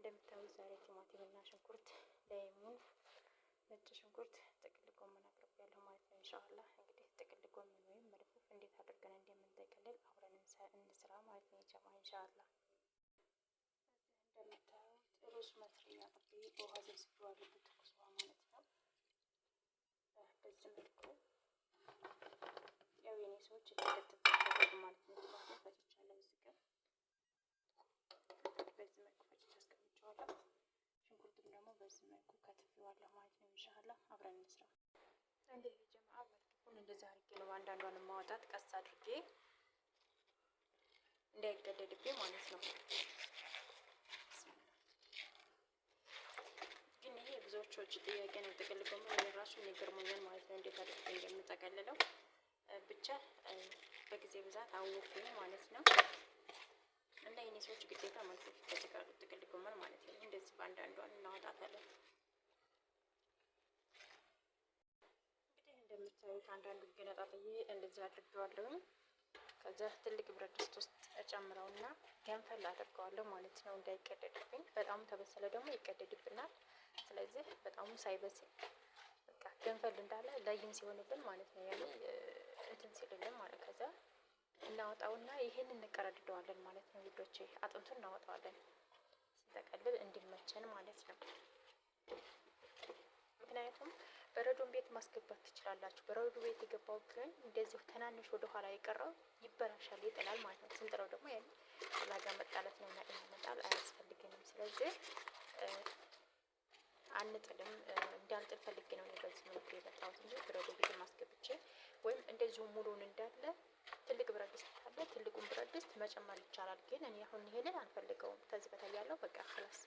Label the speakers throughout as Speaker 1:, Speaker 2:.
Speaker 1: እንደምታዩት ዛሬ ቲማቲም እና ሽንኩርት፣ ሌሞን፣ ነጭ ሽንኩርት፣ ጥቅል ጎመን አቅርቤያለሁ ማለት ነው። ኢንሻአላህ እንግዲህ ጥቅል ጎመን ወይም መልፉፍ እንዴት አድርገን እንደምንጠቀልል አብረን እንስራ ማለት ነው። ጀማ ኢንሻአላህ እንደምታዩት ሩዝ መስሪ አቅርቤ በውሃ ዘብዝቤዋለሁ በትኩስ ውሃ ማለት ነው። በዚህ መልኩ ያው የኔ ሰዎች የተከተፉ ማለት ነው። ቲማቲም ፈጭቻለሁ እዚህ ጋር በዚህ መልኩ ፈጭቼ አስቀምጬዋለሁ። ሽንኩርቱም ደግሞ በዚህ መልኩ ከትፌዋለሁ ማለት ነው። ኢንሻአላህ አብረን እንስራ። እንግዲህ ጀማዓ መልኩን እንደዚህ አድርጌ ነው አንዳንዷን ማውጣት ቀስ አድርጌ እንዳይቀደድብኝ ማለት ነው። ግን ይሄ ብዙዎቹ ጥያቄ ነው። ጥቅል ጎመን የራሱ ይገርመኛል ማለት ነው። እንዴት አድርጌ እንደምጠቀልለው ብቻ በጊዜ ብዛት አወኩኝ ማለት ነው። እና የኔ ሰዎች ግዴታ መልኩ ይፈልጋሉ ጥቅል ጎመን ማለት ነው። እንደዚህ በአንዳንዷን እናወጣታለን። እንግዲህ እንደምታዩት አንዳንዱ ገነጣጥዬ እንደዚህ አድርጌዋለሁ። ከዛ ትልቅ ብረት ድስት ውስጥ እጨምረውና ገንፈል አድርገዋለሁ ማለት ነው። እንዳይቀደድብኝ። በጣም ተበሰለ ደግሞ ይቀደድብናል። ስለዚህ በጣም ሳይበስል በቃ ገንፈል እንዳለ ለይን ሲሆንብን ማለት ነው። ያኔ እንትን ሲልልን ማለት ከዛ እናወጣውና ይሄን እንቀረድደዋለን ማለት ነው። ውዶቼ አጥንቱን እናወጣዋለን ሲጠቀልል እንዲመቸን ማለት ነው። ምክንያቱም በረዶን ቤት ማስገባት ትችላላችሁ። በረዶ ቤት የገባው ግን እንደዚህ ትናንሽ ወደ ኋላ የቀረው ይበላሻል፣ ይጥላል ማለት ነው። ስንጥለው ደግሞ ያን ላጋ መጣለት ነው እና መጣል አያስፈልገንም። ስለዚህ አንጥልም። እንዳልጥል ፈልጌ ነው በዚህ መልኩ የመጣሁት እንጂ በረዶ ቤት ማስገብቼ ወይም እንደዚሁ ሙሉን እንዳለ ትልቅ ብረት ድስት ካለ ትልቁን ብረት ድስት መጨመር ይቻላል። ግን እኔ አሁን ይሄንን አንፈልገውም። ከዚህ በታይ ያለው በቃ خلاص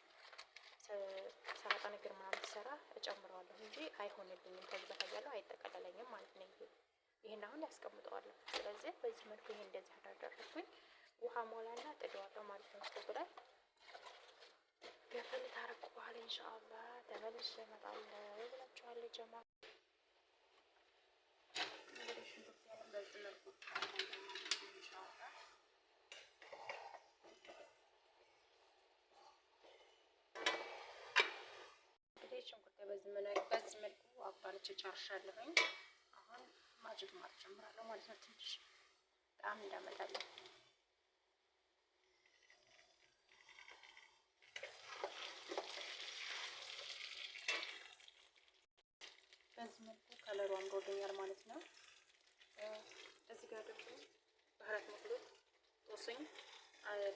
Speaker 1: ሰላጣ ነገር ምናምን ሰራ እጨምረዋለሁ እንጂ አይሆንልኝም። ከዚህ በታይ ያለው አይጠቀለለኝም ማለት ነው። ይሄን አሁን ያስቀምጠዋለሁ። ስለዚህ በዚህ መልኩ ይሄን እንደዚህ አደረኩኝ። ውሃ ሞላና ጥደዋለሁ ማለት ነው። ስቶቭ ላይ ገፈል ታረቁ በኋላ ኢንሻአላህ ተመልሼ እመጣለሁ ብላችኋለሁ ጀማ። እንግዲህ ሽንኩርት በዚህ መልኩ ኢንሻአላህ ሽንኩርት በዚህ መልኩ አባልቼ ጨርሻለሁኝ። አሁን ማጅት ማለት ጀምራለሁ ማለት ነው። ትንሽ ጣዕም እንዳመጣለሁ በዚህ መልኩ ከለሩ አምሮልኛል ማለት ነው። እዚህ ጋር ደግሞ ባህራት መክሉት ጦስኝ፣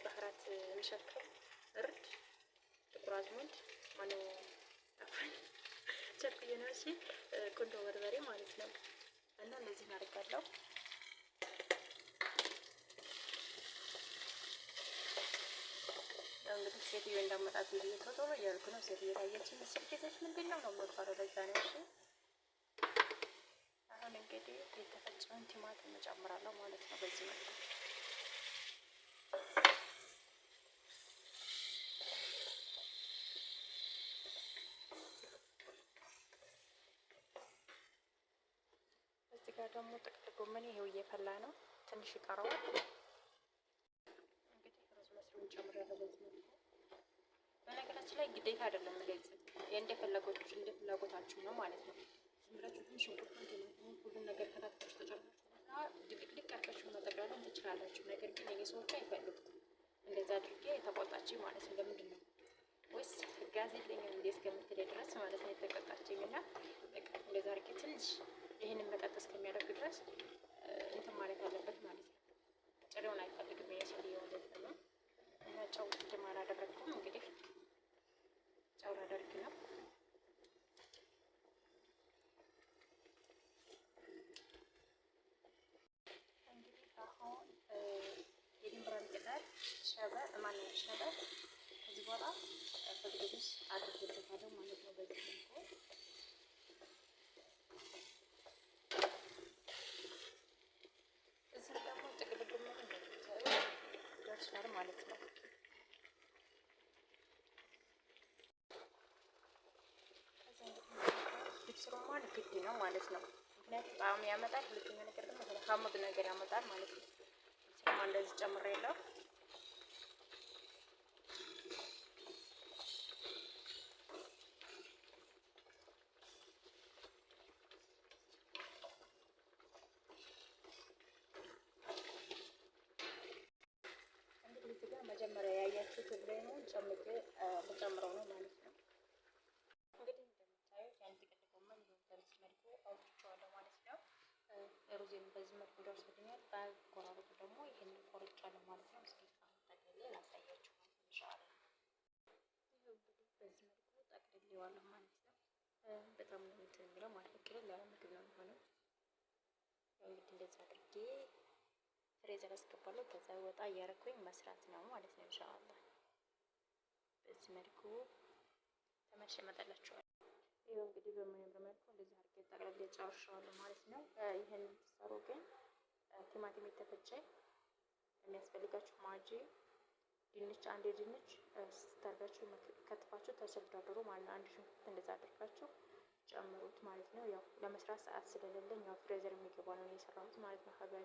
Speaker 1: ባህራት ምሸክር፣ እርድ፣ ጥቁር አዝሙድ ማነው ቸርኩዬ ነው። እሺ ቁንዶ በርበሬ ማለት ነው። እና እንደዚህ እናደርጋለሁ። ያው እንግዲህ ሴትዮ እንዳመጣት ብዬ ቶሎ እያልኩ ነው። ሴትዮ ታየችኝ መስል ጊዜሽ ምንድነው ነው የምትባለው። ለዛ ነው። እሺ አሁን እንግዲህ የተፈጨውን ቲማቲም እጨምራለሁ ማለት ነው። በዚህ መልኩ ጋር ደግሞ ጥቅል ጎመን ይሄው እየፈላ ነው። ትንሽ ይቀረዋል። እንግዲህ ሩዝ መስሪውን ጨምራለሁ በዚህ መልኩ። በነገራችን ላይ ግዴታ አይደለም እንደዚህ እንደ ፍላጎታችሁ ነው ማለት ነው። ዝም ብላችሁ ግን ሽንኩርቱን ሁሉን ነገር ከታተሽ ተጨምራችሁና ድቅድቅ አድርጋችሁ መጠቅለል ትችላላችሁ። ነገር ግን የኔ ሰዎች አይፈልጉም። እንደዛ አድርጌ የተቆጣችኝ ማለት ነው። ለምንድን ነው ወይስ ጋዝ የለኝም እንዴ እስከምትል ድረስ ማለት ነው የተቆጣችኝ። እና በቃ እንደዛ አድርጌ ትንሽ ይሄንን መጠጥ እስከሚያደርግ ድረስ እንትን ማለት አለበት ማለት ነው። ጨውን አይፈልግም የሰውየው ወደዛ ነው። እና ጨው ቅድም አላደረግኩም። እንግዲህ ጨው ላደርግ ነው። እንግዲህ አሁን የድንብላል ቅጠል ሸበት ከዚህ በኋላ በግድግስ አድርጌበታለሁ ማለት ነው። በዚህ መልኩ ማለት ነው። ልብስ ሮማን ግድ ነው ማለት ነው። ምክንያቱም ጣዕም ያመጣል። ሁለተኛ ነገር ደግሞ ሀሙድ ነገር ያመጣል ማለት ነው። ልብስ ሮማን እንደዚህ ጨምሬያለሁ። በቆራረጡ ደግሞ ይህን ቆርጫለሁ ማለት ነው። እስኪ ጠቅልዬ ላሳያችሁ ኢንሻአላህ። ይኸው እንግዲህ በዚህ መልኩ ጠቅልዬዋለሁ ማለት ነው። በጣም ነው እንትን የሚለው ማለት ነው። ቅልል ያለ ምግብ ነው የሚሆነው። ያው እንግዲህ እንደዚህ አድርጌ ፍሬዘር አስገባለሁ። ከዛ ወጣ እያረኩኝ መስራት ነው ማለት ነው ኢንሻአላህ። በዚህ መልኩ ተመልሼ እመጣላችኋለሁ። ይኸው እንግዲህ በሚያምር መልኩ እንደዚህ አድርጌ ጠቅልዬ ጨርሼዋለሁ ማለት ነው። ይህን የምትሰሩ ግን ቲማቲም የተፈጨ የሚያስፈልጋችሁ ማጂ፣ ድንች፣ አንድ ድንች ስታርጋችሁ ከትፋችሁ ተሰዳድሩ ማለት ነው። አንድ ሽንኩርት እንደዛ አድርጋችሁ ጨምሩት ማለት ነው። ያው ለመስራት ሰዓት ስለሌለኝ ያው ፍሬዘር የሚገባ ነው የሰራሁት ማለት ነው። ሀገር